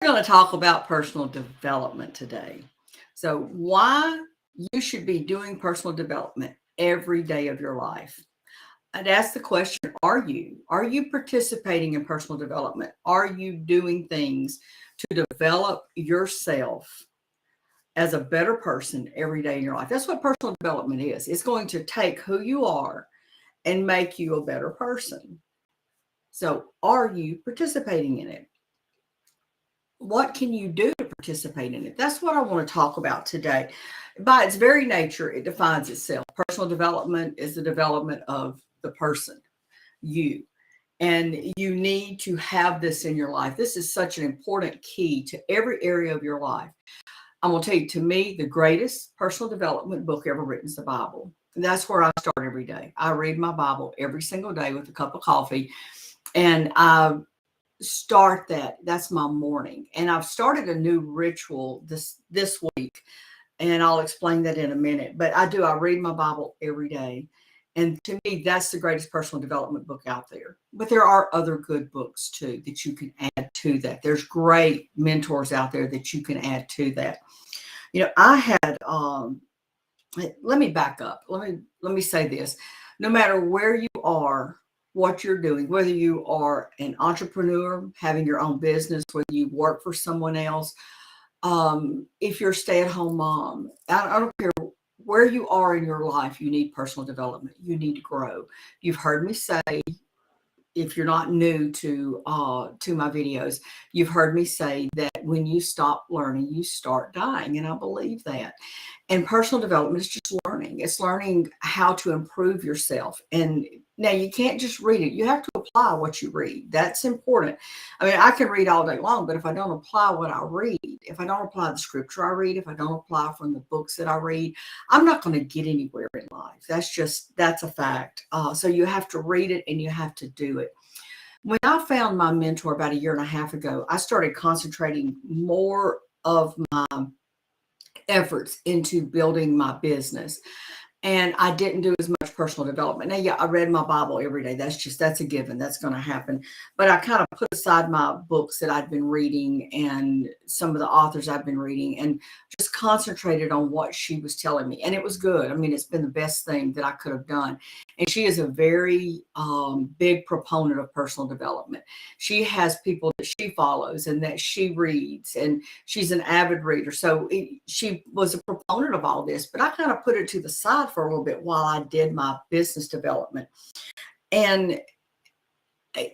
We're going to talk about personal development today. So, why you should be doing personal development every day of your life. I'd ask the question, are you? Are you participating in personal development? Are you doing things to develop yourself as a better person every day in your life? That's what personal development is. It's going to take who you are and make you a better person. So, are you participating in it? What can you do to participate in it? That's what I want to talk about today. By its very nature, it defines itself. Personal development is the development of the person, you. And you need to have this in your life. This is such an important key to every area of your life. I'm going to tell you, to me, the greatest personal development book ever written is the Bible. And that's where I start every day. I read my Bible every single day with a cup of coffee. And I start that's my morning, and I've started a new ritual this week, and I'll explain that in a minute. But I read my Bible every day, and to me that's the greatest personal development book out there. But there are other good books too that you can add to that. There's great mentors out there that you can add to that. I had let me back up. Let me say this. No matter where you are, what you're doing, whether you are an entrepreneur, having your own business, whether you work for someone else, if you're a stay-at-home mom, I don't care where you are in your life, you need personal development. You need to grow. You've heard me say, if you're not new to my videos, you've heard me say that when you stop learning, you start dying, and I believe that. And personal development is just learning. It's learning how to improve yourself. And now you can't just read it. You have to apply what you read. That's important. I mean, I can read all day long, but if I don't apply what I read, if I don't apply the scripture I read, if I don't apply from the books that I read, I'm not going to get anywhere in life. That's a fact. So you have to read it and you have to do it. When I found my mentor about a year and a half ago, I started concentrating more of my efforts into building my business. And I didn't do as much personal development. Now, yeah, I read my Bible every day. That's a given. That's going to happen. But I kind of put aside my books that I'd been reading and some of the authors I've been reading and just concentrated on what she was telling me. And it was good. I mean, it's been the best thing that I could have done. And she is a very big proponent of personal development. She has people that she follows and that she reads, and she's an avid reader. So she was a proponent of all this, but I kind of put it to the side for a little bit while I did my business development. And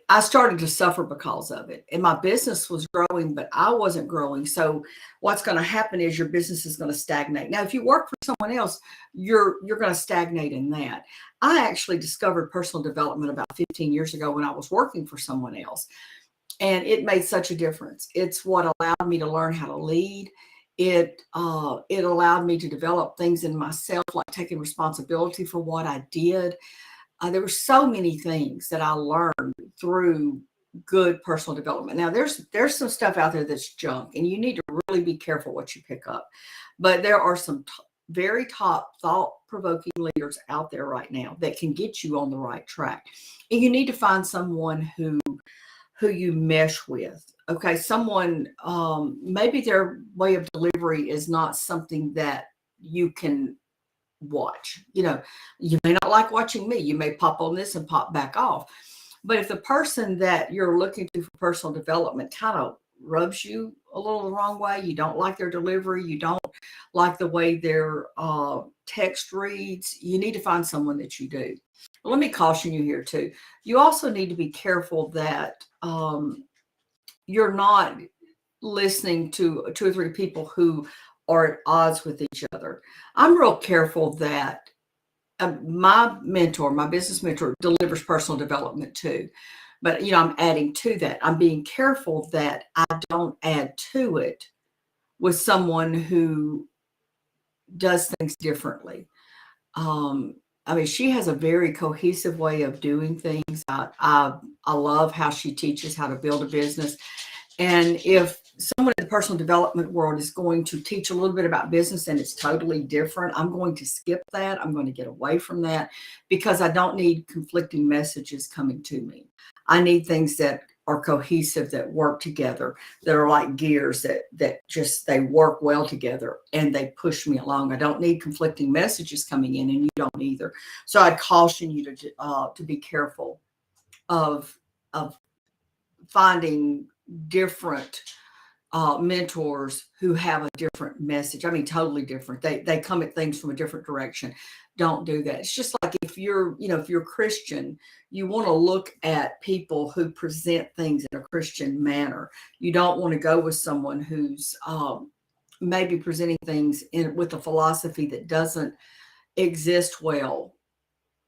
I started to suffer because of it. And my business was growing, but I wasn't growing. So what's going to happen is your business is going to stagnate. Now, if you work for someone else, you're going to stagnate in that. I actually discovered personal development about 15 years ago when I was working for someone else. And it made such a difference. It's what allowed me to learn how to lead. It allowed me to develop things in myself, like taking responsibility for what I did. There were so many things that I learned through good personal development. Now, there's some stuff out there that's junk, and you need to really be careful what you pick up. But there are some very top thought-provoking leaders out there right now that can get you on the right track. And you need to find someone who you mesh with. Okay, someone, maybe their way of delivery is not something that you can watch. You may not like watching me. You may pop on this and pop back off. But if the person that you're looking to for personal development kind of rubs you a little the wrong way, you don't like their delivery, you don't like the way their text reads, you need to find someone that you do. But let me caution you here too. You also need to be careful that you're not listening to 2 or 3 people who are at odds with each other. I'm real careful that my business mentor, delivers personal development too. But, I'm adding to that. I'm being careful that I don't add to it with someone who does things differently. I mean, she has a very cohesive way of doing things. I love how she teaches how to build a business. And if someone in the personal development world is going to teach a little bit about business and it's totally different, I'm going to skip that. I'm going to get away from that because I don't need conflicting messages coming to me. I need things that are cohesive, that work together, that are like gears that just they work well together and they push me along. I don't need conflicting messages coming in, and you don't either. So I'd caution you to be careful of finding different mentors who have a different message. I mean, totally different. They come at things from a different direction. Don't do that. It's just like if you're Christian, you want to look at people who present things in a Christian manner. You don't want to go with someone who's maybe presenting things with a philosophy that doesn't exist well,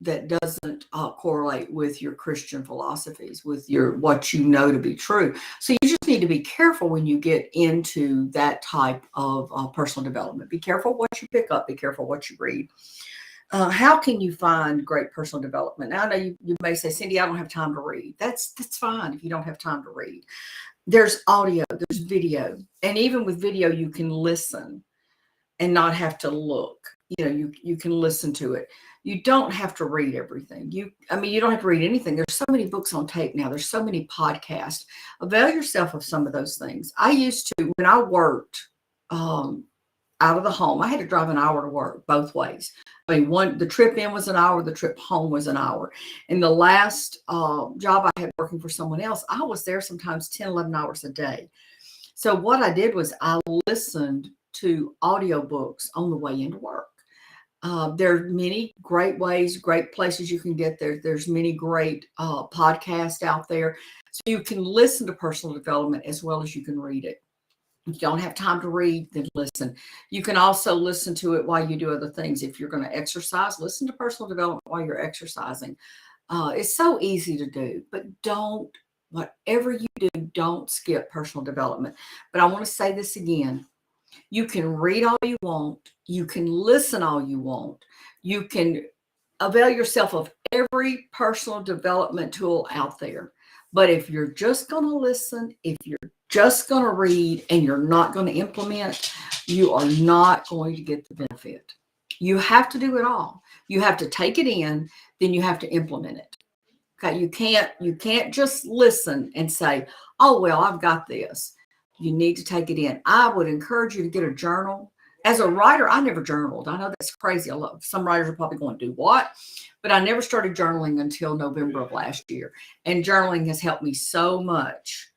that doesn't correlate with your Christian philosophies, with what you know to be true. So you just need to be careful when you get into that type of personal development. Be careful what you pick up. Be careful what you read. How can you find great personal development? Now, I know you may say, Cindy, I don't have time to read. That's fine if you don't have time to read. There's audio, there's video, and even with video, you can listen and not have to look. You can listen to it. You don't have to read everything. You don't have to read anything. There's so many books on tape now. There's so many podcasts. Avail yourself of some of those things. I used to, when I worked out of the home, I had to drive an hour to work both ways. I mean, the trip in was an hour, the trip home was an hour. And the last job I had working for someone else, I was there sometimes 10, 11 hours a day. So what I did was I listened to audiobooks on the way into work. There are many great ways, great places you can get there. There's many great podcasts out there. So you can listen to personal development as well as you can read it. If you don't have time to read, then listen. You can also listen to it while you do other things. If you're going to exercise, listen to personal development while you're exercising. It's so easy to do, but whatever you do, don't skip personal development. But I want to say this again. You can read all you want. You can listen all you want. You can avail yourself of every personal development tool out there. But if you're just going to listen, if you're just going to read and you're not going to implement, you are not going to get the benefit. You have to do it all. You have to take it in, then you have to implement it. Okay, you can't just listen and say, "Oh, well, I've got this." You need to take it in. I would encourage you to get a journal. As a writer, I never journaled. I know that's crazy. Some writers are probably going to do what? But I never started journaling until November of last year. And journaling has helped me so much.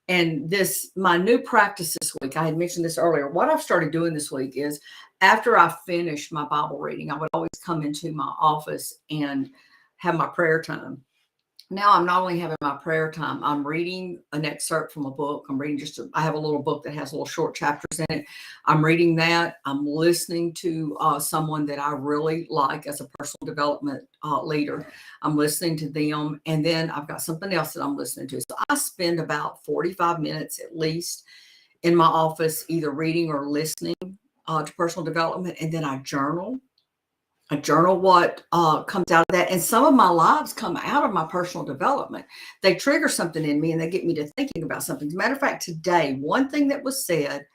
And my new practice this week, I had mentioned this earlier. What I've started doing this week is after I finish my Bible reading, I would always come into my office and have my prayer time. Now I'm not only having my prayer time, I'm reading an excerpt from a book. I'm reading I have a little book that has little short chapters in it. I'm reading that. I'm listening to someone that I really like as a personal development leader. I'm listening to them. And then I've got something else that I'm listening to. So I spend about 45 minutes at least in my office, either reading or listening to personal development. And then I journal. I journal what comes out of that. And some of my lives come out of my personal development. They trigger something in me and they get me to thinking about something. As a matter of fact, today, one thing that was said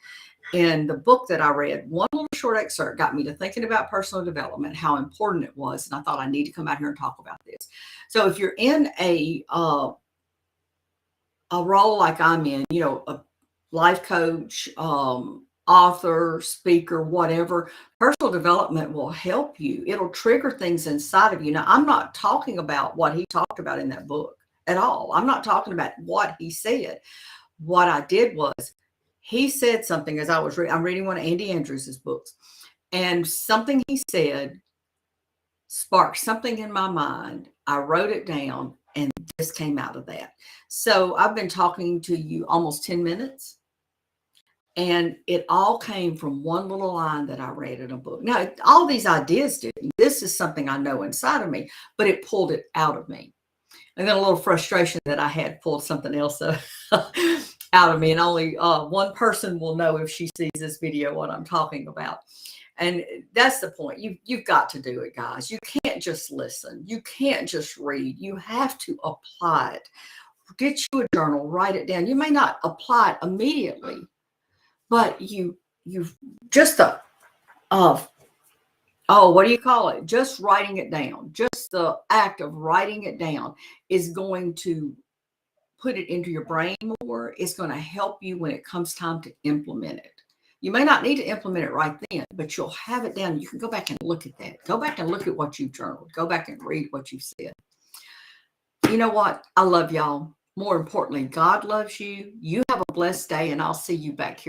in the book that I read, one little short excerpt got me to thinking about personal development, how important it was. And I thought I need to come out here and talk about this. So if you're in a role like I'm in, a life coach, author, speaker, whatever, personal development will help you. It'll trigger things inside of you. Now, I'm not talking about what he talked about in that book at all. I'm not talking about what he said. What I did was he said something as I'm reading one of Andy Andrews' books, and something he said sparked something in my mind. I wrote it down, and this came out of that. So I've been talking to you almost 10 minutes. And it all came from one little line that I read in a book. Now, all these ideas didn't. This is something I know inside of me, but it pulled it out of me. And then a little frustration that I had pulled something else out of me. And only one person will know if she sees this video what I'm talking about. And that's the point. You've got to do it, guys. You can't just listen. You can't just read. You have to apply it. Get you a journal, write it down. You may not apply it immediately, but you've just what do you call it? Just writing it down. Just the act of writing it down is going to put it into your brain more, it's going to help you when it comes time to implement it. You may not need to implement it right then, but you'll have it down. You can go back and look at that. Go back and look at what you've journaled. Go back and read what you've said. You know what? I love y'all. More importantly, God loves you. You have a blessed day, and I'll see you back here